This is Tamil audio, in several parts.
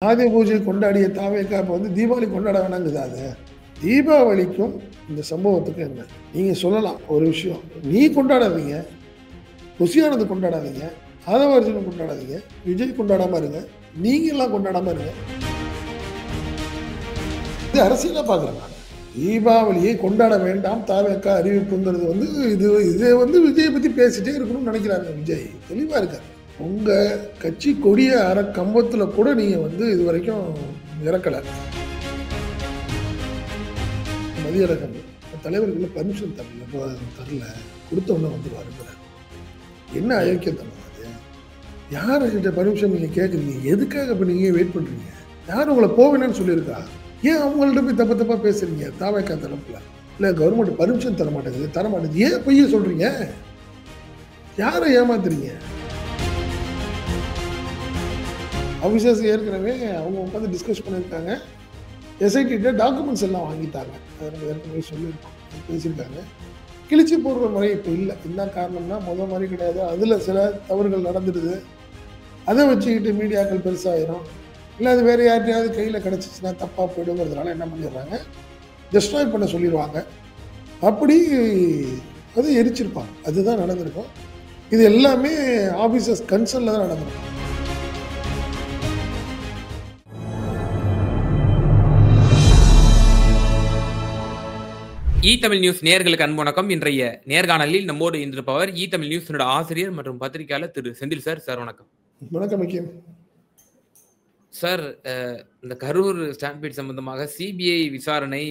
ஆதி பூஜை கொண்டாடிய தாவேக்கா இப்போ வந்து தீபாவளி கொண்டாட வேணாங்குது. அது தீபாவளிக்கும் இந்த சம்பவத்துக்கும் என்ன? நீங்க சொல்லலாம் ஒரு விஷயம். நீ கொண்டாடாதீங்க, குஷியானது கொண்டாடாதீங்க, ஆதவர்ஜுனம் கொண்டாடாதீங்க, விஜய் கொண்டாடாம இருங்க, நீங்க எல்லாம் கொண்டாடாம இருங்க. இது அரசியலா பார்க்குறேன் நான். தீபாவளியை கொண்டாட வேண்டாம் தாவேக்கா அறிவிப்புங்கிறது வந்து இதை வந்து விஜயை பத்தி பேசிட்டே இருக்கணும்னு நினைக்கிறாங்க. விஜய் தெளிவா இருக்காரு. உங்க கட்சி கொடிய அரை கம்பத்துல கூட நீங்க வந்து இது வரைக்கும் இறக்கல. மதியழகன் தலைவர்கள் பர்மிஷன் தரல, கொடுத்த உடனே வந்து வருகிறார். என்ன அயோக்கியத்தனம் அது? யார்கிட்ட பர்மிஷன் நீங்க கேட்குறீங்க? எதுக்காக இப்ப நீங்க வெயிட் பண்றீங்க? யார் உங்களை போவேன்னு சொல்லியிருக்கா? ஏன் அவங்கள்ட்ட போய் தப்பா பேசுறீங்க? தாவேக்கா தரப்புல இல்ல கவர்மெண்ட் பர்மிஷன் தர மாட்டேங்குது, தர மாட்டேங்குது, ஏன் பொய்ய சொல்றீங்க? யாரை ஏமாத்துறீங்க? ஆஃபீஸர்ஸ் ஏற்கனவே அவங்க உட்காந்து டிஸ்கஸ் பண்ணியிருக்காங்க. எஸ்ஐடிட்ட டாக்குமெண்ட்ஸ் எல்லாம் வாங்கிட்டாங்க. அதை நம்ம ஏற்கனவே சொல்லியிருக்கோம், பேசியிருக்காங்க. கிழிச்சு போடுற முறை இப்போ இல்லை. என்ன காரணம்னா முதல் மாதிரி கிடையாது. அதில் சில தவறுகள் நடந்துடுது. அதை வச்சுக்கிட்டு மீடியாக்கள் பெருசாகிடும். இல்லை அது வேறு யார்ட்டையாவது கையில் கிடச்சிச்சின்னா தப்பாக போயிடுங்கிறதுனால என்ன பண்ணிடுறாங்க, டெஸ்ட்ராய் பண்ண சொல்லிடுவாங்க. அப்படி அதை எரிச்சிருப்பாங்க. அதுதான் நடந்திருக்கும். இது எல்லாமே ஆஃபீஸர்ஸ் கன்சர்னில் தான் நடந்திருக்கும். தமிழ் நியூஸ் நேயர்களுக்கு அன்பு வணக்கம். இன்றைய நேர்காணலில் நம்மோடு இருப்பவர் தமிழ் நியூஸ் ஆசிரியர் மற்றும் பத்திரிகையாளர் திரு செந்தில் சார். சார் வணக்கம். வணக்கம் சார். இந்த கரூர் ஸ்டாம்பீட் சம்பந்தமாக சிபிஐ விசாரணை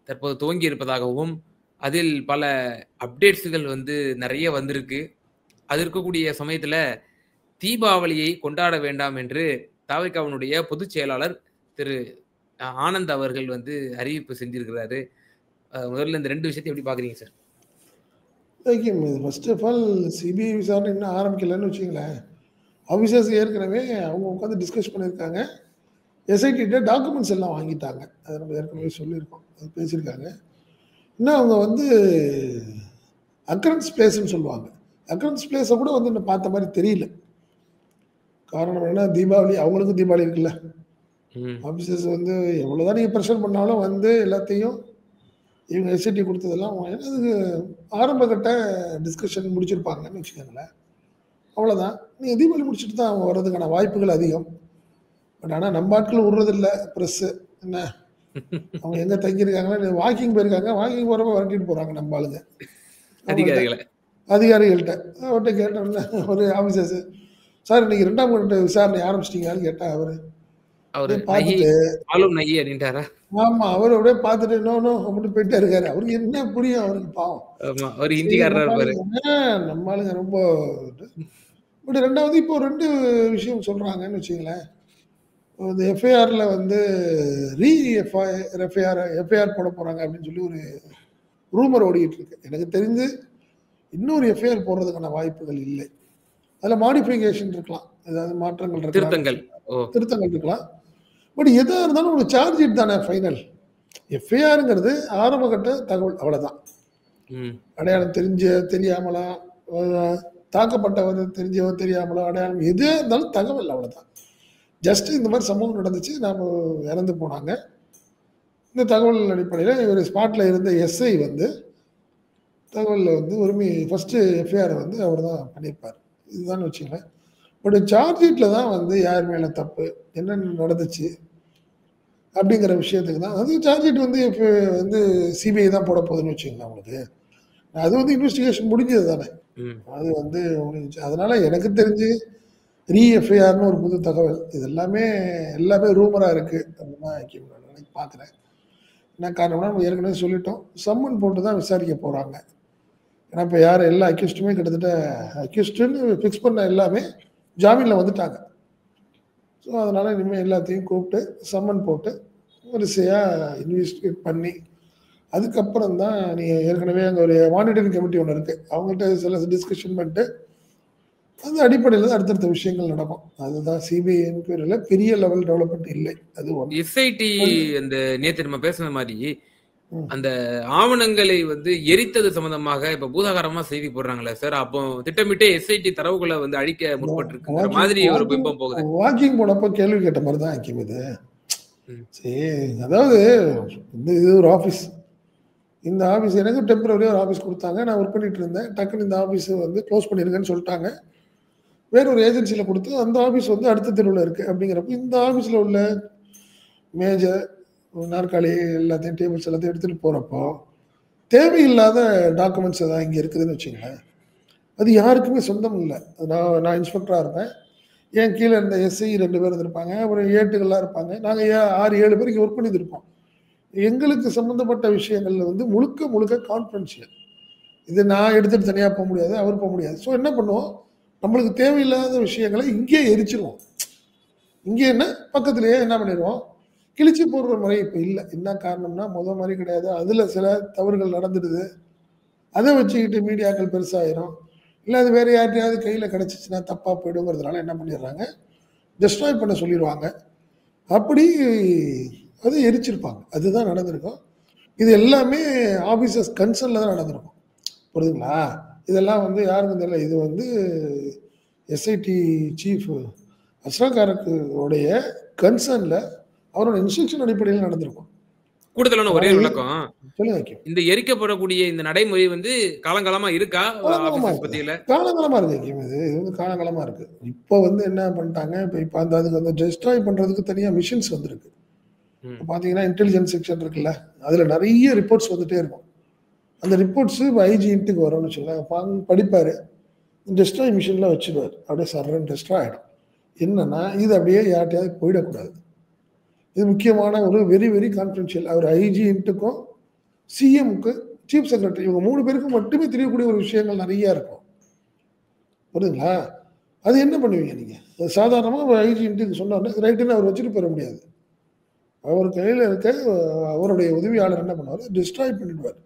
தற்போது துவங்கி இருப்பதாகவும் அதில் பல அப்டேட்ஸுகள் வந்து நிறைய வந்திருக்கு. அது இருக்கக்கூடிய சமயத்துல தீபாவளியை கொண்டாட வேண்டாம் என்று தாவேக்காவினுடைய பொதுச் செயலாளர் திரு ஆனந்த் அவர்கள் வந்து அறிவிப்பு செஞ்சிருக்கிறாரு. முதல்ல இந்த ரெண்டு விஷயத்தை எப்படி பாக்குறீங்க sir? First of all CBI விசாரணை இன்னும் ஆரம்பிக்கலன்னு வச்சுங்களேன். ஆஃபீஸர்ஸ் ஏற்கனவே அவங்க உட்காந்து டிஸ்கஸ் பண்ணியிருக்காங்க. எஸ்ஐடிட்ட டாக்குமெண்ட்ஸ் எல்லாம் வாங்கிட்டாங்க. அதை நம்ம ஏற்கனவே சொல்லியிருக்கோம், அது பேசியிருக்காங்க. இன்னும் அவங்க வந்து அக்கரன்ஸ் பிளேஸ்ன்னு சொல்லுவாங்க. அக்கரன்ஸ் பிளேஸை கூட வந்து இன்னும் பார்த்த மாதிரி தெரியல. காரணம் என்ன, தீபாவளி அவங்களுக்கும் தீபாவளி இருக்குல்ல. ஆஃபீஸர்ஸ் வந்து எவ்வளோதான் நீங்கள் ப்ரெஷர் பண்ணாலும் வந்து எல்லாத்தையும் இவங்க எஸ்ஐடி கொடுத்ததெல்லாம் அதுக்கு ஆரம்ப கட்ட டிஸ்கஷன் முடிச்சிருப்பாங்கன்னு வச்சுக்கோங்களேன். அவ்வளோதான். நீங்கள் தீபாவளி முடிச்சுட்டு தான் அவங்க வர்றதுக்கான வாய்ப்புகள் அதிகம். பட் ஆனால் நம்ம ஆட்கள் விடுறதில்ல. ப்ரெஸ்ஸு என்ன, அவங்க எங்கே தங்கியிருக்காங்கன்னா வாக்கிங் போயிருக்காங்க, வாக்கிங் போகிறப்ப வரட்டிட்டு போகிறாங்க நம்ம ஆளுங்க அதிகாரிகள்கிட்ட. அவர்கிட்ட கேட்டோம்னா ஒரு ஆஃபீஸர்ஸு, சார் இன்னைக்கு 2ஆம் கட்ட விசாரணை ஆரம்பிச்சிட்டிங்களான்னு கேட்டால் அவர் பார்த்துட்டு ஆமா அவர் அப்படியே பார்த்துட்டு நோ அப்படின்னு போயிட்டே இருக்காரு. அவருக்கு என்ன புரியும்? அவருக்கு பாவம், நம்ம ஆளுங்க ரொம்ப. பட் ரெண்டாவது இப்போ 2 விஷயம் சொல்றாங்கன்னு வச்சுங்களேன். இந்த எஃப்ஐஆர்ல வந்து எஃப்ஐஆர் போட போறாங்க அப்படின்னு சொல்லி ஒரு ரூமர் ஓடிட்டு இருக்கு. எனக்கு தெரிஞ்சு இன்னொரு எஃப்ஐஆர் போடுறதுக்கான வாய்ப்புகள் இல்லை. அதில் மாடிஃபிகேஷன் இருக்கலாம், ஏதாவது மாற்றங்கள் இருக்கலாம், திருத்தங்கள் இருக்கலாம். பட் எதா இருந்தாலும் ஒரு சார்ஜ் ஷீட் தானே ஃபைனல். எஃப்ஐஆருங்கிறது ஆரம்ப கட்ட தகவல், அவ்வளோதான். அடையாளம் தெரியாமலா, தாக்கப்பட்டவர் தெரிஞ்சவர் தெரியாமலா, அடையாளம் எது இருந்தாலும் தகவல், அவ்வளோதான். ஜஸ்ட் இந்த மாதிரி சம்பவம் நடந்துச்சு, நாம் இறந்து போனாங்க. இந்த தகவல் அடிப்படையில் இவர் ஸ்பாட்டில் இருந்த எஸ்ஐ வந்து தகவலில் வந்து உரிமை ஃபஸ்ட்டு எஃப்ஐஆரை வந்து அவர் தான் பண்ணியிருப்பார். இதுதான் வச்சுங்களேன். பட் சார்ஜ் ஷீட்டில் தான் வந்து யார் மேலே தப்பு, என்னென்ன நடந்துச்சு அப்படிங்கிற விஷயத்துக்கு தான் அது சார்ஜ் ஷீட் வந்து சிபிஐ தான் போட போகுதுன்னு வச்சுங்களேன். அவங்களுக்கு அது வந்து இன்வெஸ்டிகேஷன் முடிஞ்சது தானே, அது வந்து முடிஞ்சிச்சு. அதனால எனக்கு தெரிஞ்சு எஃப்ஐஆர்னு ஒரு புது தகவல், இது எல்லாமே ரூமராக இருக்குது அப்படின்னு தான் பார்க்குறேன். என்ன காரணம்னா நம்ம ஏற்கனவே சொல்லிட்டோம், சம்மன் போட்டு தான் விசாரிக்க போகிறாங்க. ஏன்னா இப்போ யார் எல்லா அக்யூஸ்டுமே கிட்டத்தட்ட அக்யூஸ்டுன்னு ஃபிக்ஸ் பண்ண எல்லாமே ஜாமீனில் வந்துட்டாங்க. ஸோ அதனால் இனிமேல் எல்லாத்தையும் கூப்பிட்டு சம்மன் போட்டு வரிசையாக இன்வெஸ்டிகேட் பண்ணி அதுக்கப்புறம் தான் நீங்கள் ஏற்கனவே அங்கே ஒரு மானிட்டரிங் கமிட்டி ஒன்று இருக்குது, அவங்கள்ட்ட சில டிஸ்கஷன் பண்ணிட்டு அந்த அடிப்படையில் தான் அடுத்தடுத்த விஷயங்கள் நடக்கும். அதுதான் சிபிஐ என்கொயரியில் பெரிய லெவல் டெவலப்மெண்ட் இல்லை. அது எஸ்ஐடி அந்த நேற்று நம்ம பேசுன மாதிரி அந்த ஆவணங்களை வந்து எரித்தது சம்பந்தமாக இப்ப பூதாகரமா செய்தி போடுறாங்களே சார். அப்போ திட்டமிட்டே எஸ்ஐடி தரவுகளை வந்து அழிக்க முற்பட்டிருக்குங்கிற மாதிரி ஒரு பிம்பம் போகுது. வாக்கிங் போனப்ப கேள்வி கேட்ட மாதிரி தான் ஆக்கிம் இது. சரி, அதாவது இது ஒரு ஆஃபீஸ். இந்த ஆஃபீஸ் எனக்கு டெம்பரரியாக ஒரு ஆஃபீஸ் கொடுத்தாங்க. நான் ஒர்க் பண்ணிட்டு இருந்தேன். டக்குன்னு இந்த ஆஃபீஸ் வந்து க்ளோஸ் பண்ணிருங்கன்னு சொல்லிட்டாங்க. வேற ஒரு ஏஜென்சியில் கொடுத்து அந்த ஆஃபீஸ் வந்து அடுத்த தெருவில் இருக்குது. அப்படிங்கிறப்ப இந்த ஆஃபீஸில் உள்ள மேஜர், நாற்காலி எல்லாத்தையும், டேபிள்ஸ் எல்லாத்தையும் எடுத்துகிட்டு போகிறப்போ தேவையில்லாத டாக்குமெண்ட்ஸ் எதாவது இங்கே இருக்குதுன்னு வச்சுங்களேன், அது யாருக்குமே சொந்தம் இல்லை. நான் இன்ஸ்பெக்டராக இருப்பேன். என் கீழே இருந்த எஸ்ஐ 2 பேர் இருந்திருப்பாங்க, அப்புறம் ஏட்டுகள்லாம் இருப்பாங்க. நாங்கள் 6-7 பேருக்கு ஒர்க் பண்ணியிருப்போம். எங்களுக்கு சம்மந்தப்பட்ட விஷயங்கள்ல வந்து முழுக்க முழுக்க கான்ஃபிடென்ஷியல். இது நான் எடுத்துகிட்டு தனியாக போக முடியாது, அவர் போக முடியாது. ஸோ என்ன பண்ணுவோம், நம்மளுக்கு தேவையில்லாத விஷயங்களை இங்கே எரிச்சிருவோம். இங்கே என்ன பக்கத்துலேயே என்ன பண்ணிடுவோம், கிழிச்சு போடுற முறை இப்போ இல்லை. என்ன காரணம்னா மாதிரி கிடையாது. அதில் சில தவறுகள் நடந்துடுது. அதை வச்சுக்கிட்டு மீடியாக்கள் பெருசாகிடும். இல்லை அது வேறு யார்ட்டையாவது கையில் கிடச்சிச்சின்னா தப்பாக போயிடுங்கிறதுனால என்ன பண்ணிடுறாங்க, டெஸ்ட்ராய் பண்ண சொல்லிடுவாங்க. அப்படி அதை எரிச்சிருப்பாங்க. அதுதான் நடந்திருக்கும். இது எல்லாமே ஆஃபீஸர்ஸ் கன்சர்னில் தான் நடந்திருக்கும். புரியுதுங்களா? இதெல்லாம் வந்து யாருக்கும் தெரியல. இது வந்து எஸ்ஐடி சீஃப் அஸ்ராகாரக்கு உடைய கன்சர்னில் அவரோட இன்ஸ்ட்ரக்ஷன் அடிப்படையில் நடந்திருக்கும். கூடுதலான ஒரே விளக்கம், சொல்லுங்க. இந்த எரிக்கப்படக்கூடிய இந்த நடைமுறை வந்து காலங்காலமா இருக்கா? காலங்காலமா இருக்கு. இது வந்து காலங்காலமா இருக்கு. இப்போ வந்து என்ன பண்ணிட்டாங்க, இப்போ அந்த அதுக்கு வந்து டெஸ்ட்ராய் பண்றதுக்கு தனியா மிஷின்ஸ் வந்திருக்கு. பாத்தீங்கன்னா இன்டெலிஜென்ஸ் செக்ஷன் இருக்குல்ல, அதுல நிறைய ரிப்போர்ட்ஸ் வந்துட்டே இருக்கும். அந்த ரிப்போர்ட்ஸ் ஐஜி இன்ட்டுக்கு வரும்னு வச்சுக்கோங்க, படிப்பாரு, டெஸ்ட்ராய் மிஷின்ல வச்சுடுவார். அப்படியே சர்றன் டெஸ்ட்ராய் ஆகிடும். என்னன்னா இது அப்படியே யார்ட்டையாவது போயிடக்கூடாது. இது முக்கியமான ஒரு வெரி வெரி கான்ஃபிடென்ஷியல். அவர் ஐஜி இன்ட்டுக்கும் சிஎம்க்கு சீஃப் செக்ரட்டரி இவங்க 3 பேருக்கும் மட்டுமே தெரியக்கூடிய ஒரு விஷயங்கள் நிறைய இருக்கும். புரியுதுங்களா? அது என்ன பண்ணுவீங்க நீங்க? சாதாரணமாக ஐஜி இன்ட்டுக்கு சொன்னார்னா ரைட்டுன்னு அவர் வச்சுட்டு போயிட முடியாது. அவர் கையில் இருக்க அவருடைய உதவியாளர் என்ன பண்ணுவார், டிஸ்ட்ராய் பண்ணிடுவார்.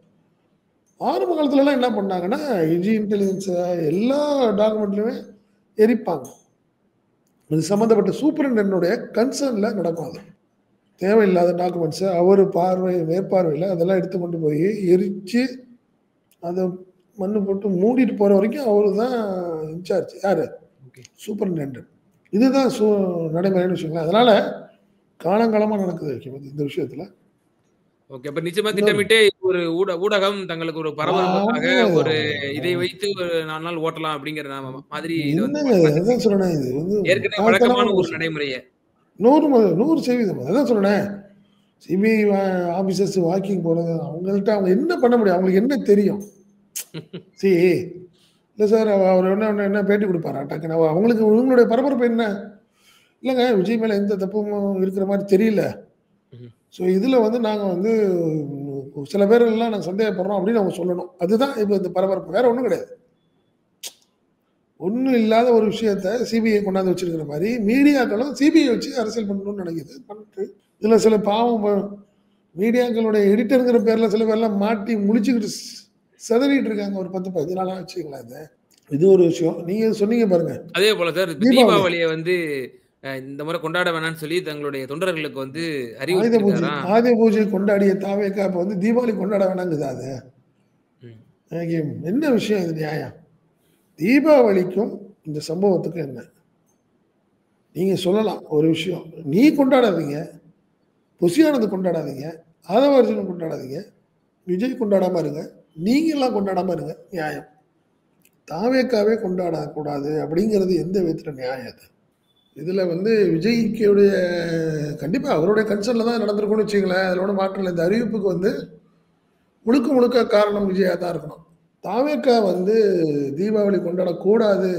ஆரம்ப காலத்துலலாம் என்ன பண்ணாங்கன்னா ஐஜி இன்டெலிஜென்ஸ் எல்லா டாக்குமெண்ட்லையுமே எரிப்பாங்க. இது சம்மந்தப்பட்ட சூப்பரண்டனுடைய கன்சர்னில் நடக்கும். அது தேவையில்லாத டாக்குமெண்ட்ஸை அவர் மேற்பார்வையில் அதெல்லாம் எடுத்து கொண்டு போய் எரித்து அதை மண்ணு போட்டு மூடிட்டு போகிற வரைக்கும் அவரு தான் இன்சார்ஜ். யார்? சூப்பரண்டென்டன்ட். இதுதான் நடைமுறைன்னு வச்சுக்கோங்களேன். அதனால் காலங்காலமாக நடக்குது இந்த விஷயத்தில். ஓகே. அப்ப நிச்சயமா திட்டமிட்டே ஒரு ஊடகம் தங்களுக்கு ஒரு பரபரப்புக்காக ஒரு இதை வைத்து ஒரு 4 நாள் ஓட்டலாம் அப்படிங்கிற மாதிரி ஏற்கனவே வழக்கமான ஒரு நடைமுறையை 100% அதான் சொல்றேன். சிபிஐ ஆபீசர்ஸ் வாக்கிங் போறது, அவங்கள்ட்ட அவங்க என்ன பண்ண முடியும், அவங்களுக்கு என்ன தெரியும்? சரி இல்லை சார், அவர் என்ன பேட்டி கொடுப்பாரா டக்குன்னு? அவங்களுக்கு உங்களுடைய பரபரப்பு என்ன? இல்லைங்க, விஜய் மேலே எந்த தப்பும் இருக்கிற மாதிரி தெரியல. ஸோ இதில் வந்து நாங்கள் வந்து சில பேரெல்லாம் நாங்கள் சந்தேகப்படுறோம் அப்படின்னு அவங்க சொல்லணும். அதுதான் இப்போ இந்த பரபரப்பு, வேற ஒன்றும் கிடையாது. ஒன்றும் இல்லாத ஒரு விஷயத்த சிபிஐ கொண்டாந்து வச்சிருக்கிற மாதிரி மீடியாக்களும் சிபிஐ வச்சு அரசியல் பண்ணணும்னு நினைக்கிது. பண்ணிட்டு இதில் சில பாவம் மீடியாக்களுடைய எடிட்டருங்கிற பேரில் சில பேர்லாம் மாட்டி முழிச்சுக்கிட்டு செதறிட்டு இருக்காங்க. ஒரு 10-15 நாளாக வச்சுக்கலாம். இது ஒரு விஷயம். நீங்க சொன்னீங்க பாருங்க. அதே போல சார், தீபாவளியை வந்து இந்த முறை கொண்டாட வேணாம்னு சொல்லி தங்களுடைய தொண்டர்களுக்கு வந்து ஆயுத பூஜை கொண்டாடிய தாவேக்கா இப்ப வந்து தீபாவளி கொண்டாட வேணாங்குது. அது என்ன விஷயம்? இது நியாயம்? தீபாவளிக்கும் இந்த சம்பவத்துக்கும் என்ன? நீங்க சொல்லலாம் ஒரு விஷயம், நீ கொண்டாடாதீங்க, புசியானது கொண்டாடாதீங்க, ஆதவர்ஜுனன் கொண்டாடாதீங்க, விஜய் கொண்டாடாம இருங்க, நீங்க எல்லாம் கொண்டாடாம இருங்க, நியாயம். தாவேக்காவே கொண்டாடக்கூடாது அப்படிங்கிறது எந்த விதத்துல நியாயம்? அது இதுல வந்து விஜய்க்குடைய கண்டிப்பா அவருடைய கன்சர்ன்ல தான் நடந்திருக்கும்னு வச்சுங்களேன். அதில் ஒன்றும் மாற்றம் இல்லை. இந்த அறிவிப்புக்கு வந்து முழுக்க முழுக்க காரணம் விஜயா தான் இருக்கணும். தாவேக்கா வந்து தீபாவளி கொண்டாடக்கூடாது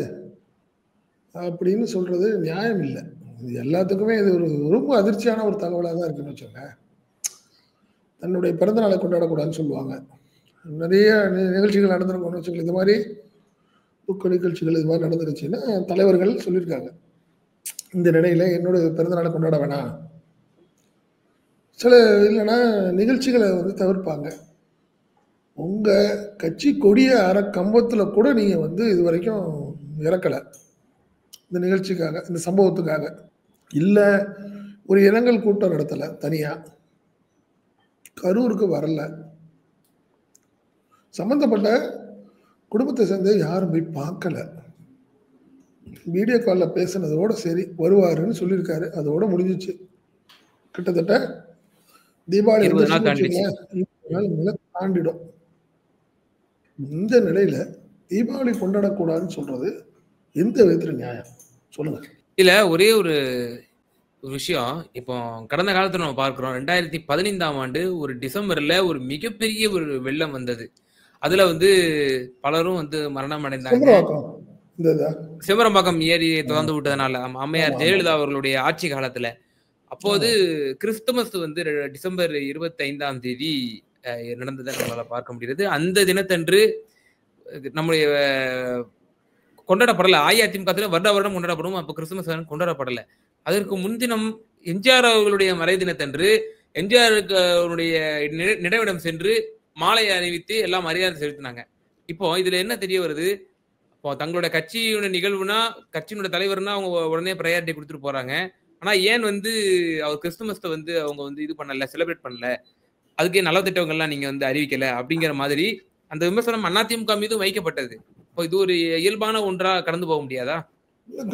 அப்படின்னு சொல்றது நியாயம் இல்லை. இது எல்லாத்துக்குமே இது ஒரு ரொம்ப அதிர்ச்சியான ஒரு தகவலாக தான் இருக்குன்னு வச்சுங்க. தன்னுடைய பிறந்த நாளை கொண்டாடக்கூடாதுன்னு சொல்லுவாங்க. நிறைய நிகழ்ச்சிகள் நடந்திருக்கும்னு வச்சுக்கோங்க. இது மாதிரி துக்க நிகழ்ச்சிகள் இது மாதிரி நடந்துருச்சுன்னா தலைவர்கள் சொல்லியிருக்காங்க, இந்த நிலையில என்னோட பிறந்த நாளை கொண்டாட வேணாம். சில இல்லைன்னா நிகழ்ச்சிகளை வந்து தவிர்ப்பாங்க. உங்க கட்சி கொடிய கம்பத்துல கூட நீங்க வந்து இது வரைக்கும் இறக்கல இந்த நிகழ்ச்சிக்காக, இந்த சம்பவத்துக்காக. இல்ல ஒரு இரங்கல் கூட்டம் நடத்தல தனியா, கரூருக்கு வரல. சம்பந்தப்பட்ட குடும்பத்தை சேர்ந்து யாரும் போய் பார்க்கல. வீடியோ கால்ல பேசுனதோட சரி வருவாருன்னு சொல்லியிருக்காரு. அதோட முடிஞ்சிச்சு. கிட்டத்தட்ட தீபாவளி 20 நாள் தாண்டிடுச்சு. மேல தாண்டிடும். இந்த நிலையில தீபாவளி கொண்டாடக்கூடாதுன்னு சொல்றது எந்த விதத்துல நியாயம் சொல்லுங்க? இல்ல ஒரே ஒரு விஷயம். இப்போ கடந்த காலத்துல நம்ம பார்க்கிறோம். 2015ஆம் ஆண்டு ஒரு டிசம்பர்ல ஒரு மிகப்பெரிய ஒரு வெள்ளம் வந்தது. அதுல வந்து பலரும் வந்து மரணம் அடைந்தாங்க. செம்பரம்பாக்கம் ஏரியை திறந்து விட்டதனால அம்மையார் ஜெயலலிதா அவர்களுடைய ஆட்சி காலத்துல. அப்போது கிறிஸ்துமஸ் வந்து டிசம்பர் 25ஆம் தேதி நடந்ததை நம்மளால பார்க்க முடிகிறது. அந்த தினத்தன்று நம்முடைய கொண்டாடப்படல. அஇஅதிமுக வருடம் கொண்டாடப்படும். அப்போ கிறிஸ்துமஸ் கொண்டாடப்படல. அதற்கு முன்தினம் எம்ஜிஆர் அவர்களுடைய மறை தினத்தன்று எம்ஜிஆருடைய நினைவிடம் சென்று மாலை அணிவித்து எல்லாம் மரியாதை செலுத்தினாங்க. இப்போ இதுல என்ன தெரிய வருது? இப்போ தங்களுடைய கட்சியோட நிகழ்வுனா கட்சியினுடைய தலைவர்னா அவங்க உடனே ப்ரையாரிட்டி கொடுத்துட்டு போறாங்க. ஆனா ஏன் வந்து அவர் கிறிஸ்துமஸ்ல வந்து அவங்க வந்து இது பண்ணல, செலிப்ரேட் பண்ணல, அதுக்கே நல்ல திட்டங்கள்லாம் நீங்க வந்து அறிவிக்கல அப்படிங்கிற மாதிரி அந்த விமர்சனம் அதிமுக மீதும் வைக்கப்பட்டது. இப்போ இது ஒரு இயல்பான ஒன்றா கடந்து போக முடியாதா?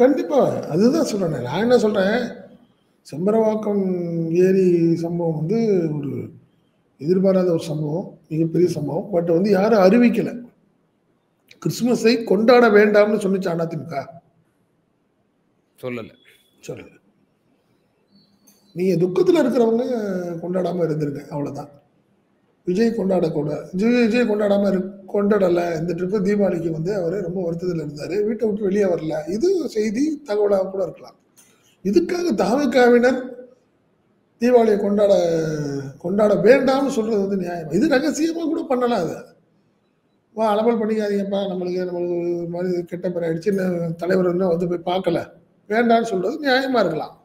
கண்டிப்பா. அதுதான் சொல்றேன். நான் என்ன சொல்றேன், செம்பரவாக்கம் ஏரி சம்பவம் வந்து ஒரு எதிர்பாராத ஒரு சம்பவம், மிகப்பெரிய சம்பவம். பட் வந்து யாரும் அறிவிக்கல. கிறிஸ்துமஸை கொண்டாட வேண்டாம்னு சொன்னிச்சு அதிமுக? சொல்லல. சொல்லல. நீங்க துக்கத்துல இருக்கிறவங்க கொண்டாடாம இருந்திருங்க, அவ்வளவுதான். விஜய் கொண்டாடக்கூடாது. விஜய் கொண்டாடல. இந்த ட்ரிப்பு தீபாவளிக்கு வந்து அவரு ரொம்ப வருத்தத்தில் இருந்தாரு. வீட்டை விட்டு வெளியே வரல. இது செய்தி தகவலாக கூட இருக்கலாம். இதுக்காக தாவேக்காவினர் தீபாவளியை கொண்டாட வேண்டாம்னு சொல்றது வந்து நியாயம். இது ரகசியமா கூட பண்ணலாம். அது அலமல் பண்ணிக்காதீங்கப்பா, நம்மளுக்கு மாதிரி கெட்ட பேர் ஆயிடுச்சு, தலைவர் வந்து போய் பார்க்கல, வேண்டாம்னு சொல்றது நியாயமா இருக்கலாம்.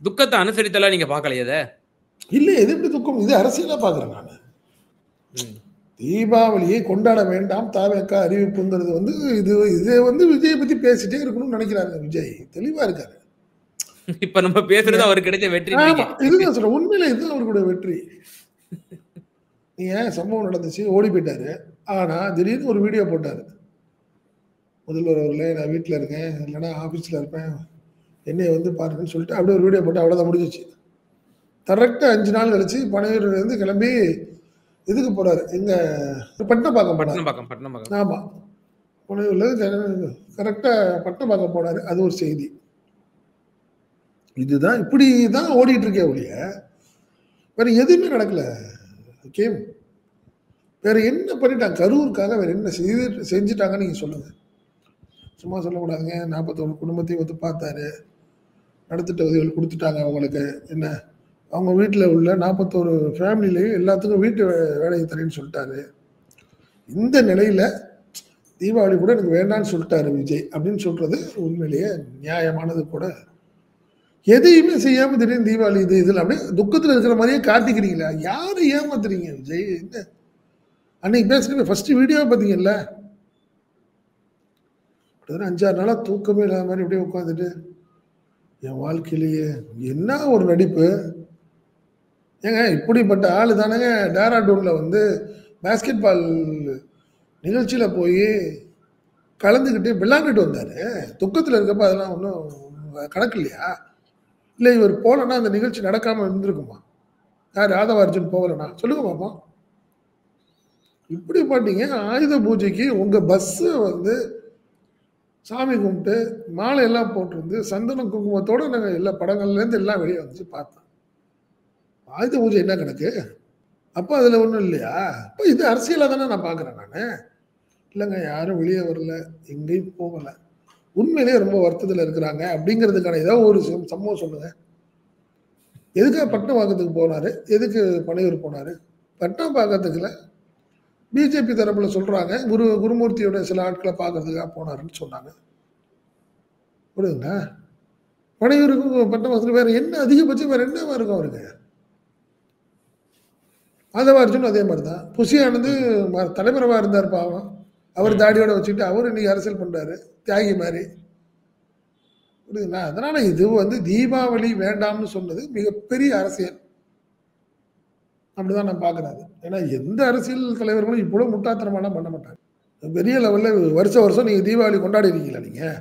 துக்கத்தை அனுசரித்தலாம் நீங்க பார்க்கலையே? இல்ல, இது எப்படி துக்கம்? இது அரசியலா பாக்குறேன் நான். தீபாவளியை கொண்டாட வேண்டாம் தாவேக்கா அறிவிப்புங்கிறது வந்து இதை வந்து விஜய் பத்தி பேசிட்டே இருக்கணும்னு நினைக்கிறாங்க. விஜய் தெளிவா இருக்காரு. இப்ப நம்ம பேசுறது அவருக்கு கிடைச்ச வெற்றி. இதுதான் சொல்றேன், உண்மையில இதுதான் அவருடைய வெற்றி. நீங்க சம்பவம் நடந்துச்சு, ஓடி போயிட்டாரு. ஆனா திடீர்னு ஒரு வீடியோ போட்டாரு. முதல்வர் அவர்களே, நான் வீட்டுல இருக்கேன், இல்லைன்னா ஆபீஸ்ல இருப்பேன், என்னைய வந்து பாருங்கன்னு சொல்லிட்டு அப்படியே ஒரு வீடியோ போட்டு அவ்வளவுதான் முடிஞ்சிச்சு. கரெக்டா 5 நாள் கழிச்சு பனையூர்ல இருந்து கிளம்பி இதுக்கு போறாரு, எங்க பட்டினப்பாக்கம். ஆமா, பனையூர்ல கரெக்டா பட்டினப்பாக்கம் போனாரு. அது ஒரு செய்தி. இதுதான் இப்படிதான் ஓடிட்டு இருக்கே ஒழிய வேற எதுவுமே நடக்கல. வேற என்ன பண்ணிட்டாங்க கரூருக்காக? வேற என்ன செஞ்சுட்டாங்கன்னு நீங்க சொல்லுங்க. சும்மா சொல்லக்கூடாதுங்க. 41 குடும்பத்தையும் வந்து பார்த்தாரு, நடத்திட்ட உதவிகள் கொடுத்துட்டாங்க அவங்களுக்கு. என்ன, அவங்க வீட்டில் உள்ள 41 ஃபேமிலிலையும் எல்லாத்துக்கும் வீட்டு வேலையை தரேன்னு சொல்லிட்டாரு. இந்த நிலையில தீபாவளி கூட எனக்கு வேண்டான்னு சொல்லிட்டாரு விஜய் அப்படின்னு சொல்றது உண்மையிலேயே நியாயமானது கூட. எதையுமே செய்யாம திடீர்னு தீபாவளி இதுல அப்படியே துக்கத்துல இருக்கிற மாதிரியே காட்டிக்கிறீங்களா? யாரு ஏமாத்துறீங்க விஜய்? என்ன அன்னைக்கு பேசுறீங்க, ஃபர்ஸ்ட் வீடியோ பார்த்தீங்கல்ல, 5-6 நாளா தூக்கமே இல்லாத மாதிரி அப்படியே உட்காந்துட்டு, என் வாழ்க்கையிலேயே என்ன ஒரு நடிப்பு ஏங்க! இப்படிப்பட்ட ஆளு தானேங்க டேராடூன்ல வந்து பாஸ்கெட் பால் நிகழ்ச்சியில போய் கலந்துக்கிட்டு விளையாண்டுட்டு வந்தாரு. துக்கத்துல இருக்கப்ப அதெல்லாம் ஒன்றும் கணக்கு இல்லையா? இல்லை இவர் போலன்னா அந்த நிகழ்ச்சி நடக்காம இருந்திருக்குமா? யார் ஆதவ அர்ஜுன் போகலன்னா சொல்லுங்க பாப்போம். இப்படி பாட்டீங்க, ஆயுத பூஜைக்கு உங்க பஸ் வந்து சாமி கும்பிட்டு மாலை எல்லாம் போட்டிருந்து சந்தன குங்குமத்தோட நாங்கள் எல்லா படங்கள்ல இருந்து எல்லாம் வெளியே வந்து பார்த்தோம். ஆயுத பூஜை என்ன கணக்கு? அப்போ அதுல ஒன்றும் இல்லையா? இப்போ இது அரசியலாக தானே நான் பார்க்குறேன் நான். இல்லைங்க, யாரும் வெளியே வரல, எங்கேயும் போகலை, உண்மையிலேயே ரொம்ப வருத்தத்தில் இருக்கிறாங்க அப்படிங்கிறதுக்கான ஏதாவது ஒரு சம்பவம் சொல்லுங்க. எதுக்காக பட்டினப்பாக்கத்துக்கு போனாரு? எதுக்கு பனையூர் போனாரு? பட்டினப்பாக்கத்துக்குல பிஜேபி தரப்புல சொல்றாங்க குருமூர்த்தியோட சில ஆட்களை பார்க்கறதுக்காக போனாருன்னு சொன்னாங்க. புரியுதுங்களா? பனையூருக்கும் பட்டினப்பாக்கத்துக்கு வேற என்ன அதிகபட்சம் வேற என்ன இருக்கும் அவருக்கு? ஆதவ அர்ஜுன் அதே மாதிரிதான். புஷி ஆனந்து தலைமறைவா இருந்தார் பாவம். அவர் தாடியோட வச்சுட்டு அவர் இன்னைக்கு அரசியல் பண்றாரு, தியாகி மாதிரி. புரியுதுங்களா? அதனால இது வந்து தீபாவளி வேண்டாம்னு சொன்னது மிகப்பெரிய அரசியல். அப்படிதான் நான் பார்க்குறேன் அது. ஏன்னா எந்த அரசியல் தலைவர்களும் இவ்வளோ முட்டாள்தனமாலாம் பண்ண மாட்டாங்க. பெரிய லெவலில் வருஷம் வருஷம் நீங்கள் தீபாவளி கொண்டாடிருக்கீங்களா நீங்கள்?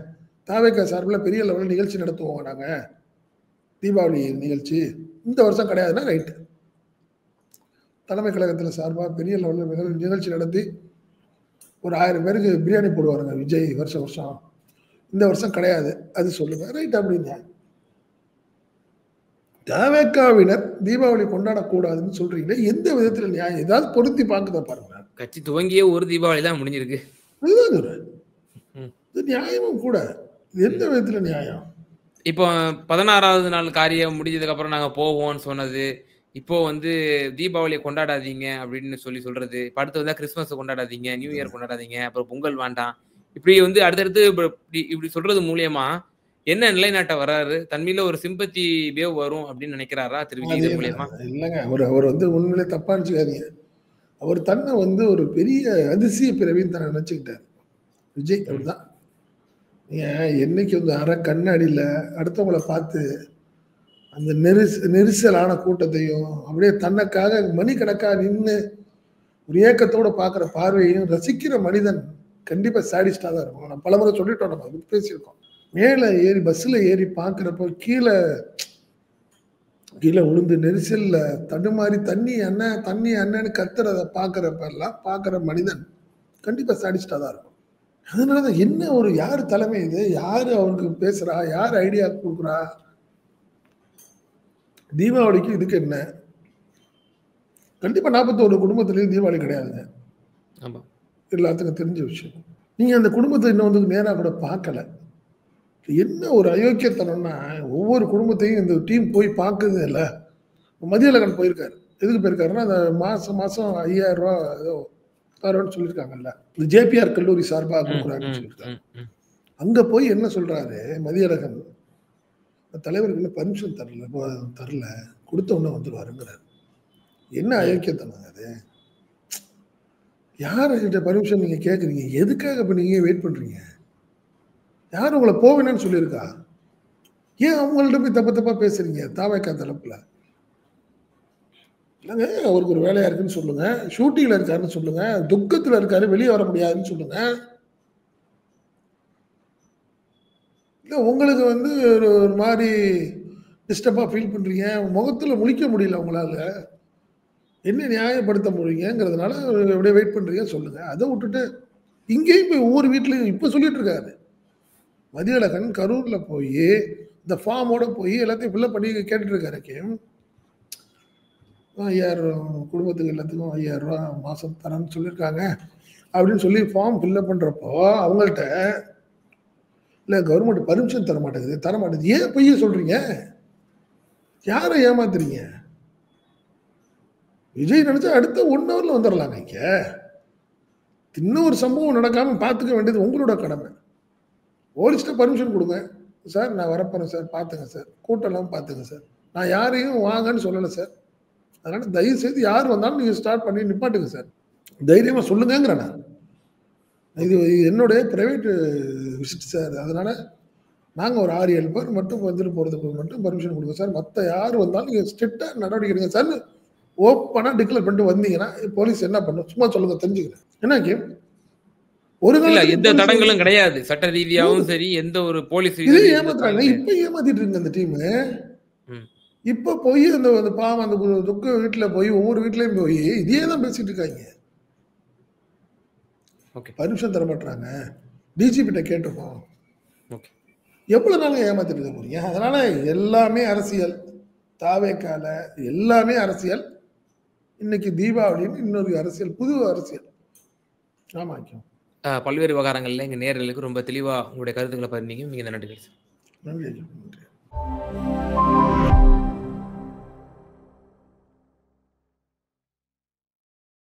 தாவேக்கா சார்பில் பெரிய லெவலில் நிகழ்ச்சி நடத்துவோம் நாங்கள், தீபாவளி நிகழ்ச்சி. இந்த வருஷம் கிடையாதுன்னா ரைட்டு. தலைமை கழகத்தில் சார்பாக பெரிய லெவலில் நிகழ்ச்சி நடத்தி ஒரு 1000 பேருக்கு பிரியாணி போடுவாருங்க விஜய் வருஷம் வருஷம். இந்த வருஷம் கிடையாது, அது சொல்லுங்க, ரைட் அப்படிங்க. தாவேக்காவினர் தீபாவளி கொண்டாடக்கூடாதுன்னு சொல்றீங்களே, எந்த விதத்துல நியாயம்? ஏதாவது பொருத்தி பார்க்குதா பாருங்க. கட்சி துவங்கியே ஒரு தீபாவளி தான் முடிஞ்சிருக்கு. அதுதான் சொல்றேன், இது நியாயமும் கூட. எந்த விதத்துல நியாயம்? இப்போ 16வது நாள் காரியம் முடிஞ்சதுக்கு அப்புறம் நாங்க போவோம்னு சொன்னது, இப்போ வந்து தீபாவளியை கொண்டாடாதீங்க அப்படின்னு சொல்றது, அடுத்து வந்தா கிறிஸ்துமஸ் கொண்டாடாதீங்க, நியூ இயர் கொண்டாடாதீங்க, அப்புறம் பொங்கல் வேண்டாம், இப்படி வந்து அடுத்தடுத்து இப்படி சொல்றது மூலியமா என்ன நிலைநாட்ட வர்றாரு? தன்மையில ஒரு சிம்பத்தி வேவ் வரும் அப்படின்னு நினைக்கிறாரா திரு விஜய் மூலியமா? இல்லைங்க, அவர் வந்து உண்மையிலே தப்பா நினைச்சுக்காதீங்க. அவர் தன்னை வந்து ஒரு பெரிய அதிசய பிறவின்னு தன்னை நினைச்சுக்கிட்டார் விஜய். அப்படிதான். என்னைக்கு வந்து அரை கண்ணாடியில் அடுத்தவங்களை பார்த்து அந்த நெரிசலான கூட்டத்தையும் அப்படியே தன்னைக்காக மணிக்கணக்காக நின்று ஒரு ஏக்கத்தோட பார்க்குற பார்வையையும் ரசிக்கிற மனிதன் கண்டிப்பாக சாடிஸ்டாக தான் இருக்கும். நம்ம பலமுறை சொல்லிட்டோம், நம்ம பேசியிருக்கோம். மேலே ஏறி பஸ்ஸில் ஏறி பார்க்குறப்போ கீழே விழுந்து நெரிசலில் தடுமாறி தண்ணி அண்ணன்னு கத்துறத பார்க்குறப்பெல்லாம் பார்க்குற மனிதன் கண்டிப்பாக சாடிஸ்டாக தான் இருக்கும். அதனால தான் என்ன ஒரு யார் தலைமை இது, யார் அவருக்கு பேசுகிறா, யார் ஐடியா கொடுக்குறா? தீபாவளிக்கு இதுக்கு என்ன? கண்டிப்பாக 41 குடும்பத்துலேயும் தீபாவளி கிடையாதுங்க, எல்லாத்துக்கும் தெரிஞ்ச விஷயம். நீங்கள் அந்த குடும்பத்தை இன்னும் வந்து நேராக கூட பார்க்கல. என்ன ஒரு அயோக்கியத்தனம்னா, ஒவ்வொரு குடும்பத்தையும் இந்த டீம் போய் பார்க்குது இல்லை. மதியழகன் போயிருக்காரு. எதுக்கு போயிருக்காருன்னா, அந்த மாதம் 5000 ரூபா ஏதோ தரோன்னு சொல்லியிருக்காங்கல்ல, இந்த ஜேபிஆர் கல்லூரி சார்பாக கொடுக்குறாங்கன்னு சொல்லியிருக்காங்க. அங்கே போய் என்ன சொல்கிறாரு மதியழகன், தலைவருக்கு இன்னும் பர்மிஷன் தரல, கொடுத்த உடனே வந்துடுவாருங்கிறாரு. என்ன அயோக்கியத்தனம் அது? யார்கிட்ட பர்மிஷன் நீங்கள் கேட்குறீங்க? எதுக்காக இப்போ நீங்கள் வெயிட் பண்ணுறீங்க? யார் உங்களை போவேன்னு சொல்லியிருக்கா? ஏன் அவங்கள்ட்ட போய் தப்பா பேசுறீங்க? தாவேக்கா தரப்புல இல்லைங்க, அவருக்கு ஒரு வேலையா இருக்குன்னு சொல்லுங்க, ஷூட்டிங்ல இருக்காருன்னு சொல்லுங்க, துக்கத்தில் இருக்காரு வெளியே வர முடியாதுன்னு சொல்லுங்க. இல்லை உங்களுக்கு வந்து ஒரு மாதிரி டிஸ்டர்பாக ஃபீல் பண்ணுறீங்க, முகத்தில் முழிக்க முடியல உங்களால், என்ன நியாயப்படுத்த முடியுங்கிறதுனால அப்படியே வெயிட் பண்ணுறீங்க சொல்லுங்க. அதை விட்டுட்டு இங்கேயும் போய் ஒவ்வொரு வீட்லையும் இப்போ சொல்லிட்டு இருக்காரு மதியழகன். கரூர்ல போய் இந்த ஃபார்மோட போய் எல்லாத்தையும் ஃபில்அப் பண்ணி கேட்டுட்டு இருக்காரு. 5000 குடும்பத்துக்கு எல்லாத்துக்கும் 5000 ரூபா மாதம் தரேன்னு சொல்லியிருக்காங்க அப்படின்னு சொல்லி ஃபார்ம் ஃபில்அப் பண்ணுறப்போ அவங்கள்ட்ட இல்லை கவர்மெண்ட் பர்மிஷன் தர மாட்டேங்குது. ஏன் பொய்ய சொல்றீங்க? யாரை ஏமாத்துறீங்க? விஜய் நினைச்சா அடுத்த 1 ஹவர்ல வந்துடலாங்க. இங்க இன்னும் ஒரு சம்பவம் நடக்காம பார்த்துக்க வேண்டியது உங்களோட கடமை. போலீஸ்ட்ட பர்மிஷன் கொடுங்க சார், நான் வரப்போறேன் சார், பார்த்துங்க சார், கூட்டம்லாம் பார்த்துங்க சார், நான் யாரையும் வாங்கன்னு சொல்லலை சார், அதனால தயவு செய்து யார் வந்தாலும் நீங்க ஸ்டார்ட் பண்ணி நிப்பாட்டுங்க சார், தைரியமா சொல்லுங்கிறேன். நான் இது என்னுடைய பிரைவேட் விசிட் சார், அதனால நாங்கள் ஒரு 6-7 பேர் மட்டும் வந்துட்டு போகிறதுக்கு மட்டும் பர்மிஷன் கொடுங்க சார், மற்ற யார் வந்தாலும் நீங்கள் ஸ்ட்ரிக்டாக நடவடிக்கை எடுங்க சார் ஓப்பனாக டிக்ளேர் பண்ணிட்டு வந்தீங்கன்னா போலீஸ் என்ன பண்ணும் சும்மா சொல்லுங்க, தெரிஞ்சுக்கிறேன். என்ன கேம்? ஒரு எந்த தடங்களும் கிடையாது, சட்ட ரீதியாகவும் சரி, எந்த ஒரு போலீஸ் ஏமாத்துறாங்க. இப்ப ஏமாத்திட்டு இருக்கு அந்த டீம். இப்ப போய் அந்த பாவம் அந்த துக்க வீட்டுல போய் ஒவ்வொரு வீட்லயும் போய் இதே தான் பேசிட்டு இருக்காங்க. பர்மிஷன் தர மாட்டாங்க, டிஜிபிட்ட கேட்டிருக்கோம். எவ்வளவு நாளும் ஏமாத்திட்டு இருக்க போறீங்க? அதனால எல்லாமே அரசியல், தாவேக்கால எல்லாமே அரசியல். இன்னைக்கு தீபாவளின்னு இன்னொரு அரசியல், புது அரசியல். ஆமா, பல்வேறு விவகாரங்கள்ல எங்க நேயர்களுக்கு ரொம்ப தெளிவா உங்களுடைய கருத்துக்களை பகிர்ந்தீங்க. மிக நன்றி. நன்றி.